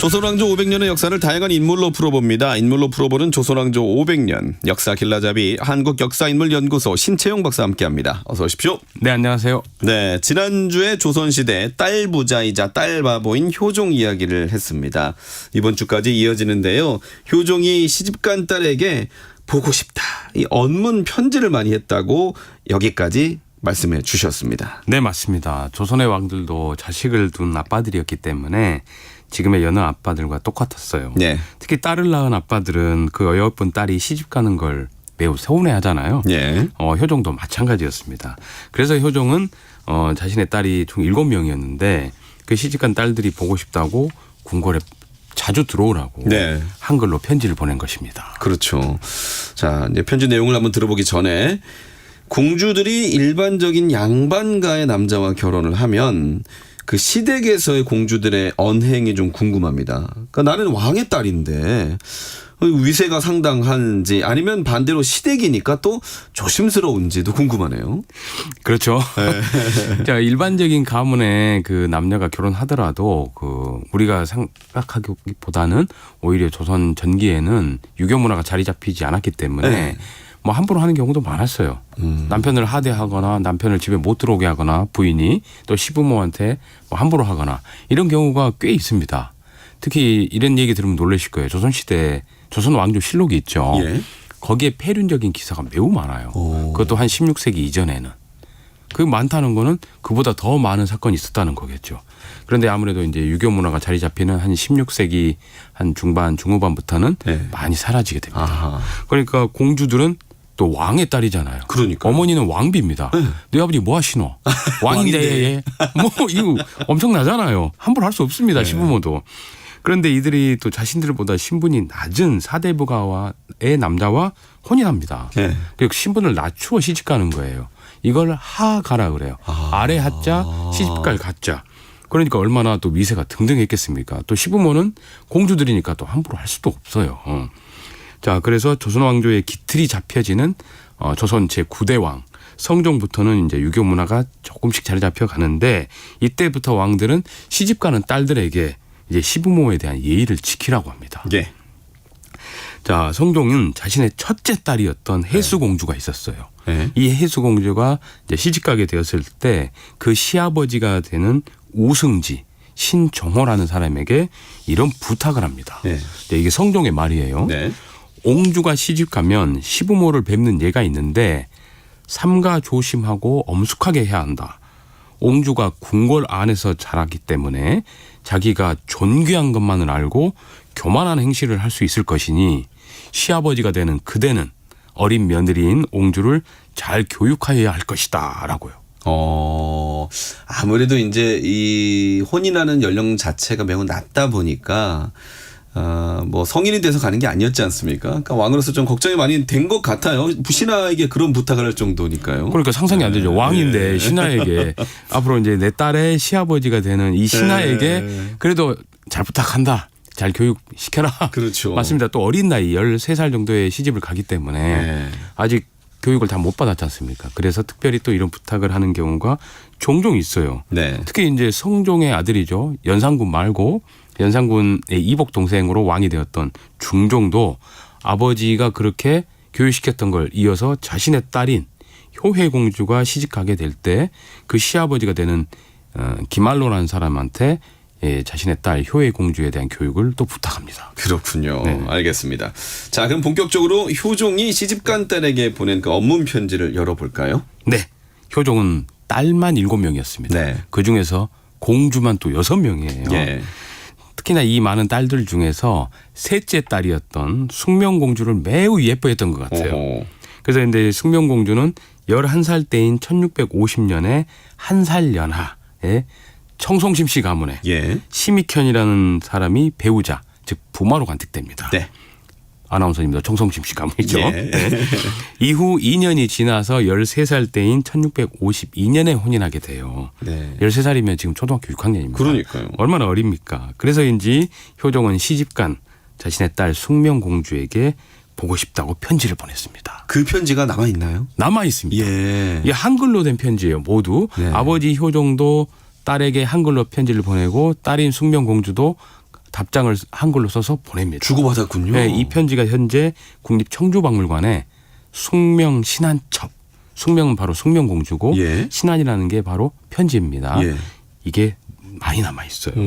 조선왕조 500년의 역사를 다양한 인물로 풀어봅니다. 인물로 풀어보는 조선왕조 500년 역사 길라잡이 한국역사인물연구소 신채용 박사와 함께합니다. 어서 오십시오. 네, 안녕하세요. 네, 지난주에 조선시대 딸 부자이자 딸 바보인 효종 이야기를 했습니다. 이번 주까지 이어지는데요. 효종이 시집간 딸에게 보고 싶다, 이 언문 편지를 많이 했다고 여기까지 말씀해 주셨습니다. 네, 맞습니다. 조선의 왕들도 자식을 둔 아빠들이었기 때문에 지금의 여느 아빠들과 똑같았어요. 네. 특히 딸을 낳은 아빠들은 그 예쁜 딸이 시집 가는 걸 매우 서운해하잖아요. 네. 효종도 마찬가지였습니다. 그래서 효종은 자신의 딸이 총 7명이었는데 그 시집간 딸들이 보고 싶다고 궁궐에 자주 들어오라고 네. 한글로 편지를 보낸 것입니다. 그렇죠. 자, 이제 편지 내용을 한번 들어보기 전에 공주들이 일반적인 양반가의 남자와 결혼을 하면 그 시댁에서의 공주들의 언행이 좀 궁금합니다. 그러니까 나는 왕의 딸인데 위세가 상당한지 아니면 반대로 시댁이니까 또 조심스러운지도 궁금하네요. 그렇죠. 자, 일반적인 가문에 그 남녀가 결혼하더라도 그 우리가 생각하기보다는 오히려 조선 전기에는 유교 문화가 자리 잡히지 않았기 때문에 네. 뭐 함부로 하는 경우도 많았어요. 남편을 하대하거나 남편을 집에 못 들어오게 하거나 부인이 또 시부모한테 뭐 함부로 하거나 이런 경우가 꽤 있습니다. 특히 이런 얘기 들으면 놀라실 거예요. 조선시대 조선 왕조 실록이 있죠. 예. 거기에 폐륜적인 기사가 매우 많아요. 그것도 한 16세기 이전에는. 그 많다는 거는 그보다 더 많은 사건이 있었다는 거겠죠. 그런데 아무래도 이제 유교 문화가 자리 잡히는 한 16세기 한 중반 중후반부터는 네. 많이 사라지게 됩니다. 아하. 그러니까 공주들은 또 왕의 딸이잖아요. 그러니까. 어머니는 왕비입니다. 네 아버지 뭐 하시노? 왕인데. 뭐 이거 엄청나잖아요. 함부로 할 수 없습니다. 네. 시부모도. 그런데 이들이 또 자신들보다 신분이 낮은 사대부가의 남자와 혼인합니다. 네. 그리고 신분을 낮추어 시집가는 거예요. 이걸 하가라 그래요. 아래 하자 시집갈 가자. 그러니까 얼마나 또 위세가 등등했겠습니까. 또 시부모는 공주들이니까 또 함부로 할 수도 없어요. 자, 그래서 조선 왕조의 기틀이 잡혀지는 조선 제9대 왕 성종부터는 이제 유교 문화가 조금씩 자리 잡혀 가는데 이때부터 왕들은 시집가는 딸들에게 이제 시부모에 대한 예의를 지키라고 합니다. 예. 자, 성종은 자신의 첫째 딸이었던 해수공주가 있었어요. 네. 이 해수공주가 이제 시집가게 되었을 때 그 시아버지가 되는 우승지 신종호라는 사람에게 이런 부탁을 합니다. 네. 이게 성종의 말이에요. 네. 옹주가 시집가면 시부모를 뵙는 예가 있는데 삼가 조심하고 엄숙하게 해야 한다. 옹주가 궁궐 안에서 자라기 때문에 자기가 존귀한 것만을 알고 교만한 행실을 할 수 있을 것이니 시아버지가 되는 그대는 어린 며느리인 옹주를 잘 교육하여야 할 것이다 라고요. 아무래도 이제 이 혼인하는 연령 자체가 매우 낮다 보니까 뭐 성인이 돼서 가는 게 아니었지 않습니까? 그러니까 왕으로서 좀 걱정이 많이 된 것 같아요. 신하에게 그런 부탁을 할 정도니까요. 그러니까 상상이 안 되죠. 왕인데 신하에게 앞으로 이제 내 딸의 시아버지가 되는 이 신하에게 그래도 잘 부탁한다. 잘 교육시켜라. 그렇죠. 맞습니다. 또 어린 나이 13살 정도의 시집을 가기 때문에 아직 교육을 다 못 받았지 않습니까? 그래서 특별히 또 이런 부탁을 하는 경우가 종종 있어요. 네. 특히 이제 성종의 아들이죠. 연산군 말고 연산군의 이복 동생으로 왕이 되었던 중종도 아버지가 그렇게 교육시켰던 걸 이어서 자신의 딸인 효혜공주가 시집가게 될 때 그 시아버지가 되는 기말로라는 사람한테 자신의 딸 효혜공주에 대한 교육을 또 부탁합니다. 그렇군요. 네. 알겠습니다. 자, 그럼 본격적으로 효종이 시집간 딸에게 보낸 그 언문 편지를 열어볼까요? 네. 효종은 딸만 7명이었습니다. 네. 그중에서 공주만 또 6명이에요. 예. 특히나 이 많은 딸들 중에서 셋째 딸이었던 숙명공주를 매우 예뻐했던 것 같아요. 오호. 그래서 이제 숙명공주는 11살 때인 1650년에 한 살 연하에 청송심 씨 가문에 예. 심익현이라는 사람이 배우자, 즉 부마로 간택됩니다. 네. 아나운서님도 청송심 씨 가문이죠. 예. 네. 이후 2년이 지나서 13살 때인 1652년에 혼인하게 돼요. 네. 13살이면 지금 초등학교 6학년입니다. 그러니까요. 얼마나 어립니까? 그래서인지 효종은 시집간 자신의 딸 숙명공주에게 보고 싶다고 편지를 보냈습니다. 그 편지가 남아 있나요? 남아 있습니다. 예. 이게 한글로 된 편지예요. 모두. 네. 아버지 효종도 딸에게 한글로 편지를 보내고 딸인 숙명공주도 답장을 한글로 써서 보냅니다. 주고받았군요. 네, 이 편지가 현재 국립청주박물관에 숙명 신안첩, 숙명은 바로 숙명공주고 예. 신안이라는 게 바로 편지입니다. 예. 이게 많이 남아 있어요. 오.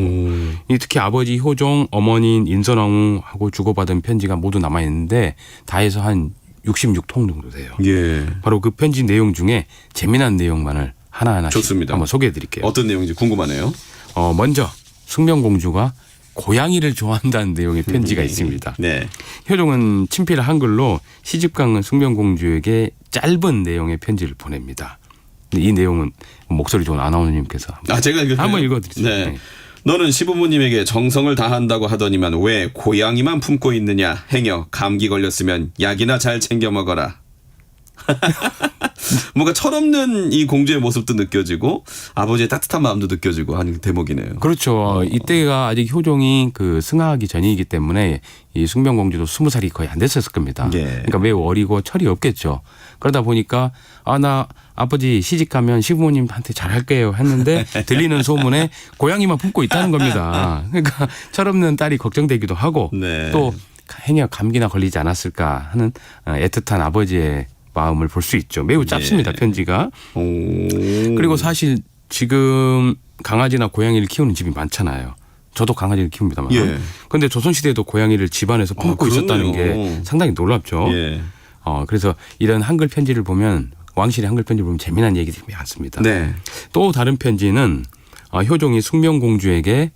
이 특히 아버지 효종, 어머니인 인선왕후하고 주고받은 편지가 모두 남아 있는데 다 해서 한 66통 정도 돼요. 예. 바로 그 편지 내용 중에 재미난 내용만을 하나하나씩 좋습니다. 한번 소개해 드릴게요. 어떤 내용인지 궁금하네요. 먼저 숙명공주가 고양이를 좋아한다는 내용의 편지가 있습니다. 네. 효종은 친필 한글로 시집간 숙명공주에게 짧은 내용의 편지를 보냅니다. 이 내용은 목소리 좋은 아나운서님께서 제가 한번 읽어드리죠. 네. 네. 너는 시부모님에게 정성을 다한다고 하더니만 왜 고양이만 품고 있느냐. 행여 감기 걸렸으면 약이나 잘 챙겨 먹어라. 뭔가 철없는 이 공주의 모습도 느껴지고 아버지의 따뜻한 마음도 느껴지고 하는 대목이네요. 그렇죠. 이때가 아직 효종이 그 승하하기 전이기 때문에 이 숙명공주도 20살이 거의 안 됐었을 겁니다. 예. 그러니까 매우 어리고 철이 없겠죠. 그러다 보니까 나 아버지 시집 가면 시부모님한테 잘할게요 했는데 들리는 소문에 고양이만 품고 있다는 겁니다. 그러니까 철없는 딸이 걱정되기도 하고 네. 또 행여 감기나 걸리지 않았을까 하는 애틋한 아버지의 마음을 볼 수 있죠. 매우 짧습니다. 예. 편지가. 오. 그리고 사실 지금 강아지나 고양이를 키우는 집이 많잖아요. 저도 강아지를 키웁니다만. 예. 그런데 조선시대에도 고양이를 집안에서 품고 있었다는 그렇네요. 게 상당히 놀랍죠. 예. 그래서 이런 한글 편지를 보면 왕실의 한글 편지를 보면 재미난 얘기들이 많습니다. 네. 또 다른 편지는 효종이 숙명공주에게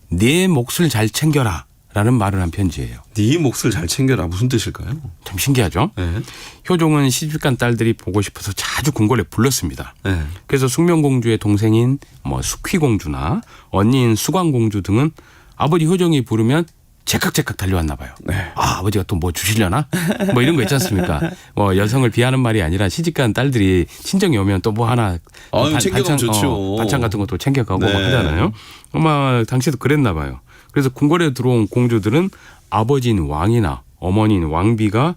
네 몫을 잘 챙겨라 라는 말을 한 편지예요. 네 몫을 잘 챙겨라. 무슨 뜻일까요? 참 신기하죠. 네. 효종은 시집간 딸들이 보고 싶어서 자주 궁궐에 불렀습니다. 네. 그래서 숙명공주의 동생인 숙휘공주나 언니인 수광공주 등은 아버지 효종이 부르면 제깍제깍 달려왔나 봐요. 네. 아버지가 또 뭐 주시려나? 뭐 이런 거 있지 않습니까? 여성을 비하는 말이 아니라 시집간 딸들이 친정이 오면 또 뭐 하나 챙겨가면 좋죠. 반찬 같은 것도 챙겨가고 네. 막 하잖아요. 아마 당시에도 그랬나 봐요. 그래서 궁궐에 들어온 공주들은 아버지인 왕이나 어머니인 왕비가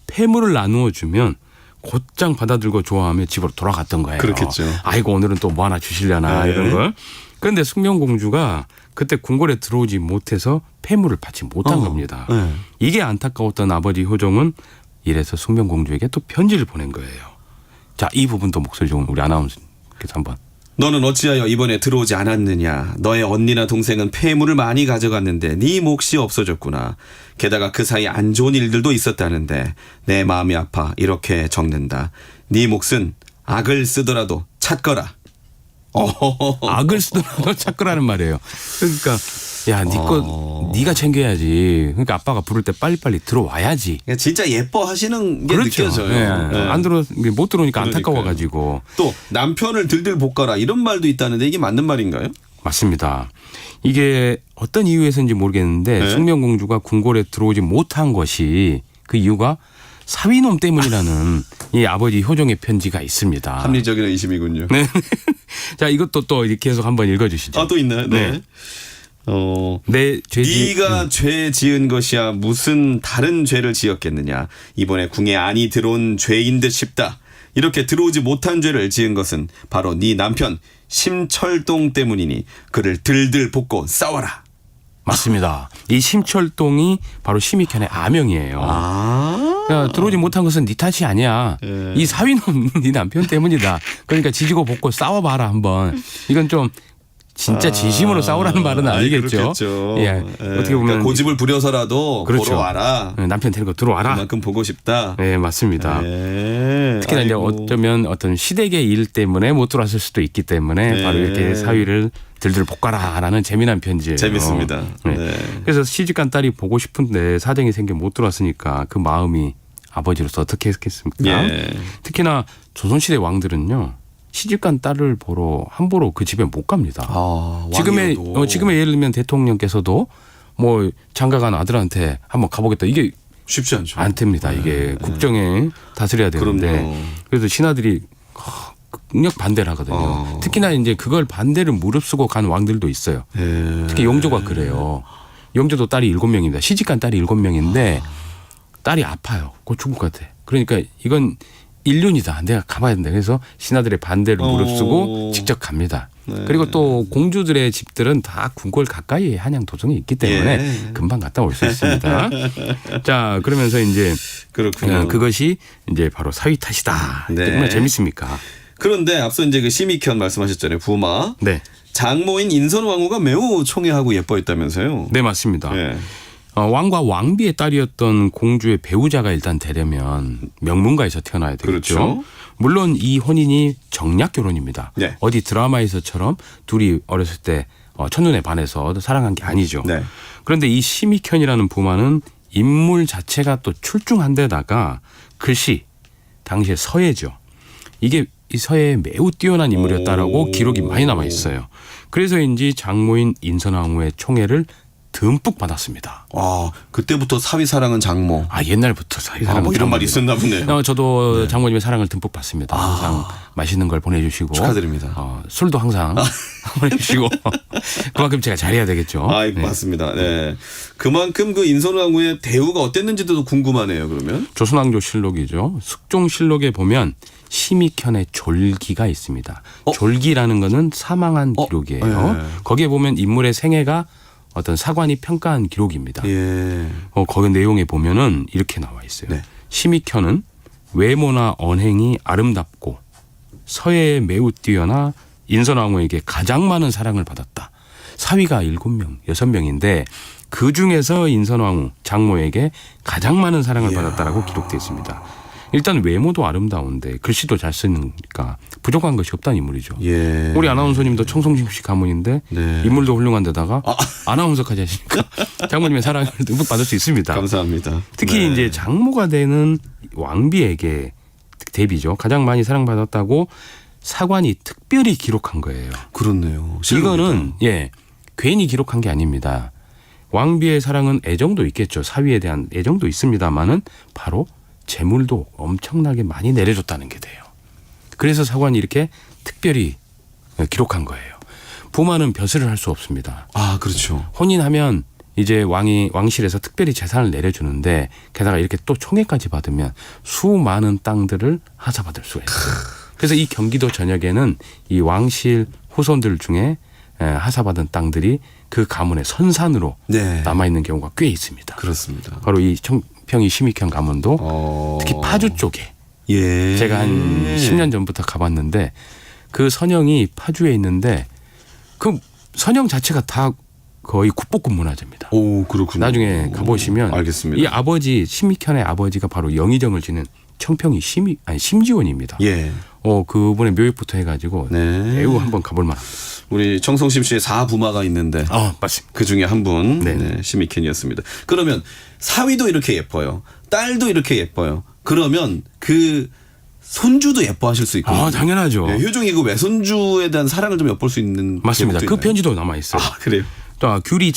폐물을 나누어 주면 곧장 받아들고 좋아하며 집으로 돌아갔던 거예요. 그렇겠죠. 아이고 오늘은 또 뭐 하나 주시려나 네. 이런 걸. 그런데 숙명공주가 그때 궁궐에 들어오지 못해서 폐물을 받지 못한 겁니다. 네. 이게 안타까웠던 아버지 효종은 이래서 숙명공주에게 또 편지를 보낸 거예요. 자, 이 부분도 목소리 좋은 우리 아나운서께서 한번. 너는 어찌하여 이번에 들어오지 않았느냐. 너의 언니나 동생은 폐물을 많이 가져갔는데 네 몫이 없어졌구나. 게다가 그 사이 안 좋은 일들도 있었다는데 내 마음이 아파 이렇게 적는다. 네 몫은 악을 쓰더라도 찾거라. 악을 쓰더라도 찾거라는 말이에요. 그러니까 야, 네가 챙겨야지. 그러니까 아빠가 부를 때 빨리빨리 들어와야지. 진짜 예뻐하시는 게 그렇죠. 느껴져요. 네. 네. 못 들어오니까 그러니까요. 안타까워가지고. 또 남편을 들들 볶아라 이런 말도 있다는데 이게 맞는 말인가요? 맞습니다. 이게 어떤 이유에서인지 모르겠는데 네. 숙명공주가 궁궐에 들어오지 못한 것이 그 이유가 사위놈 때문이라는 이 아버지 효종의 편지가 있습니다. 합리적인 의심이군요. 네. 자, 이것도 또 이렇게 계속 한번 읽어주시죠. 또 있나요? 네. 내 죄지. 네가 죄 지은 것이야 무슨 다른 죄를 지었겠느냐. 이번에 궁에 안이 들어온 죄인 듯 싶다. 이렇게 들어오지 못한 죄를 지은 것은 바로 네 남편 심철동 때문이니 그를 들들 볶고 싸워라. 맞습니다. 이 심철동이 바로 심익현의 아명이에요. 야, 들어오지 못한 것은 네 탓이 아니야. 예. 이 사위놈 네 남편 때문이다. 그러니까 지지고 볶고 싸워봐라 한번. 이건 좀 진짜 진심으로 싸우라는 말은 아니겠죠. 그렇겠죠. 예. 어떻게 보면 그러니까 고집을 부려서라도 그렇죠. 보러 와라. 남편 데리고 들어와라. 그만큼 보고 싶다. 네, 맞습니다. 네. 특히나 이제 아이고. 어쩌면 어떤 시댁의 일 때문에 못 들어왔을 수도 있기 때문에 네. 바로 이렇게 사위를 들들 볶아라라는 재미난 편지예요. 재밌습니다. 네. 네. 그래서 시집간 딸이 보고 싶은데 사정이 생겨 못 들어왔으니까 그 마음이 아버지로서 어떻게 했겠습니까? 예. 특히나 조선시대 왕들은요. 시집간 딸을 보러 함부로 그 집에 못 갑니다. 지금의 예를 들면 대통령께서도 뭐 장가간 아들한테 한번 가보겠다. 이게 쉽지 않죠. 안 됩니다. 이게 국정에 다스려야 되는데 그럼요. 그래서 신하들이 극력 반대를 하거든요. 특히나 이제 그걸 반대를 무릅쓰고 간 왕들도 있어요. 예. 특히 용조가 그래요. 용조도 딸이 7명입니다. 시집간 딸이 7명인데 딸이 아파요. 곧 죽을 것 같아. 그러니까 이건 인륜이다. 내가 가봐야 된다. 그래서 신하들의 반대를 무릅쓰고 직접 갑니다. 네. 그리고 또 공주들의 집들은 다 궁궐 가까이에 한양 도성이 있기 때문에 예. 금방 갔다 올 수 있습니다. 자, 그러면서 이제 그렇군요. 그것이 이제 바로 사위 탓이다. 네. 때문에 재밌습니까? 그런데 앞서 이제 그 심익현 말씀하셨잖아요. 부마. 네. 장모인 인선왕후가 매우 총애하고 예뻐했다면서요. 네, 맞습니다. 예. 왕과 왕비의 딸이었던 공주의 배우자가 일단 되려면 명문가에서 태어나야 되겠죠. 그렇죠. 물론 이 혼인이 정략 결혼입니다. 네. 어디 드라마에서처럼 둘이 어렸을 때 첫눈에 반해서 사랑한 게 아니죠. 네. 그런데 이 심익현이라는 부마는 인물 자체가 또 출중한 데다가 글씨, 당시에 서예죠. 이게 이 서예에 매우 뛰어난 인물이었다라고 오. 기록이 많이 남아 있어요. 그래서인지 장모인 인선왕후의 총애를 듬뿍 받았습니다. 와, 그때부터 사위 사랑은 장모. 아, 옛날부터 사위 사랑. 뭐 이런 말이 있었나 보네요. 저도 장모님의 사랑을 듬뿍 받습니다. 항상 맛있는 걸 보내주시고 축하드립니다. 술도 항상 보내주시고 그만큼 제가 잘해야 되겠죠. 아, 네. 맞습니다. 네. 그만큼 그 인선왕후의 대우가 어땠는지도 궁금하네요. 그러면. 조선왕조실록이죠. 숙종실록에 보면 심익현의 졸기가 있습니다. 졸기라는 거는 사망한 기록이에요. 네. 거기에 보면 인물의 생애가 어떤 사관이 평가한 기록입니다. 예. 거기 내용에 보면은 이렇게 나와 있어요. 네. 심익현은 외모나 언행이 아름답고 서예에 매우 뛰어나 인선왕후에게 가장 많은 사랑을 받았다. 사위가 7명, 6명인데 그 중에서 인선왕후 장모에게 가장 많은 사랑을 받았다라고 기록되어 있습니다. 일단 외모도 아름다운데 글씨도 잘 쓰니까 부족한 것이 없다는 인물이죠. 예. 우리 아나운서님도 청송심 씨 가문인데 네. 인물도 훌륭한 데다가 아나운서까지 하시니까 장모님의 사랑을 듬뿍 받을 수 있습니다. 감사합니다. 특히 네. 이제 장모가 되는 왕비에게 대비죠. 가장 많이 사랑받았다고 사관이 특별히 기록한 거예요. 그렇네요. 이거는 괜히 기록한 게 아닙니다. 왕비의 사랑은 애정도 있겠죠. 사위에 대한 애정도 있습니다만은 바로 재물도 엄청나게 많이 내려줬다는 게 돼요. 그래서 사관이 이렇게 특별히 기록한 거예요. 부마는 벼슬을 할 수 없습니다. 아, 그렇죠. 혼인하면 이제 왕실에서 특별히 재산을 내려주는데 게다가 이렇게 또 총애까지 받으면 수많은 땅들을 하사받을 수가 있어요. 그래서 이 경기도 전역에는 이 왕실 후손들 중에 하사받은 땅들이 그 가문의 선산으로 네. 남아있는 경우가 꽤 있습니다. 그렇습니다. 바로 이 청평이 심익현 가문도 특히 파주 쪽에 예. 제가 한 10년 전부터 가봤는데 그 선영이 파주에 있는데 그 선영 자체가 다 거의 국보급 문화재입니다. 오, 그렇군요. 나중에 가보시면 알겠습니다. 이 아버지 심익현의 아버지가 바로 영의정을 지낸 청평이 심지원입니다. 예. 그분의 묘역부터 해가지고 네. 매우 한번 가볼 만합니다. 우리 청송심 씨의 4부마가 있는데 맞습니다. 그 중에 한 분 네. 심익현이었습니다. 그러면 사위도 이렇게 예뻐요. 딸도 이렇게 예뻐요. 그러면 그 손주도 예뻐하실 수 있고. 당연하죠. 네, 효종이 그 외손주에 대한 사랑을 좀 엿볼 수 있는 맞습니다. 제목도 그 있나요? 편지도 남아 있어요. 아, 그래요? 또 귤이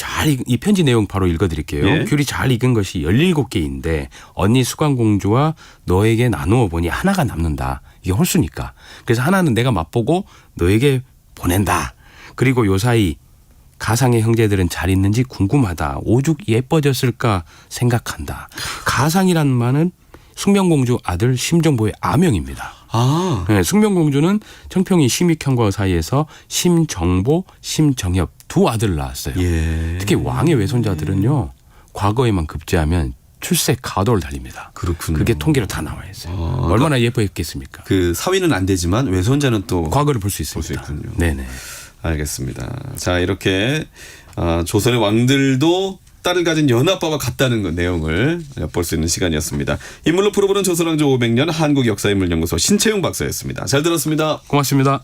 이 편지 내용 바로 읽어드릴게요. 예. 귤이 잘 익은 것이 17개인데 언니 수강공주와 너에게 나누어 보니 하나가 남는다. 이게 홀수니까. 그래서 하나는 내가 맛보고 너에게 보낸다. 그리고 요사이 가상의 형제들은 잘 있는지 궁금하다. 오죽 예뻐졌을까 생각한다. 가상이란 말은 숙명공주 아들 심정보의 아명입니다. 아. 네, 숙명공주는 청평이 심익현과 사이에서 심정보, 심정협 두 아들을 낳았어요. 예. 특히 왕의 외손자들은요. 과거에만 급제하면 출세 가도를 달립니다. 그렇군요. 그게 통계로 다 나와 있어요. 얼마나 예뻐했겠습니까? 그 사위는 안 되지만 외손자는 또 과거를 볼 수 볼 수 있습니다. 있군요. 네네. 알겠습니다. 자, 이렇게 조선의 왕들도 딸을 가진 연아빠와 같다는 그 내용을 엿볼 수 있는 시간이었습니다. 인물로 풀어보는 조선왕조 500년 한국역사인물연구소 신채용 박사였습니다. 잘 들었습니다. 고맙습니다.